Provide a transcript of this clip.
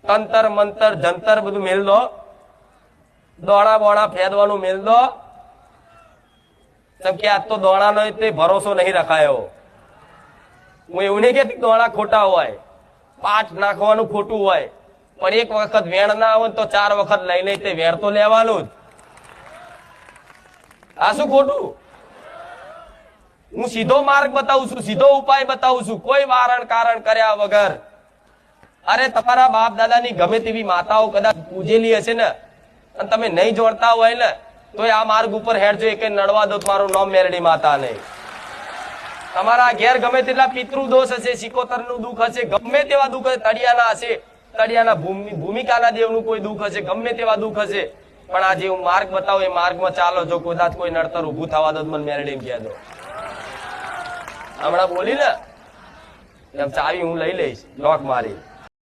તંતર મંતર જંતર બધું મેલ દો, દોણા બોણા ફેદવાનું મેલ દો. કેમ કે આજ તો દોણા નો ભરોસો નહીં રખાયો. હું એવું નહીં કહેતી દોણા ખોટા હોય, પાઠ નાખવાનું ખોટું હોય, પણ એક વખત વેણ ના આવે તો 4 વખત લઈ લઈ તે વેણ તો લેવાનું જ. આ શું ખોટું? હું સીધો માર્ગ બતાવું છું, સીધો ઉપાય બતાવું છું, કોઈ વારણ કારણ કર્યા વગર. અરે તમારા બાપ દાદાની ગમે તેવી માતાઓ કદાચ પૂજેલી હશે ને, અને તમે નહીં જોડતા હોય ને, તો આ માર્ગ ઉપર હેડજો. એક નડવા દો મારું નામ મેરડી માતા નહીં. તમારા ઘેર ગમે તેટલા પિતૃ દોષ હશે, સિકોતર નું દુઃખ હશે, ગમે તેવા દુઃખ હશે, તળિયાના હશે, તળિયાના ભૂમિકાના દેવનું કોઈ દુઃખ હશે, ગમે તેવા દુઃખ હશે, પણ આ જે હું માર્ગ બતાવું એ માર્ગમાં ચાલો. જો કદાચ કોઈ નડતર ઉભું થવા દો મને મેરડી કહી દો. હમણાં બોલી ને ચાવી હું લઈ લઈશ લોક મારી.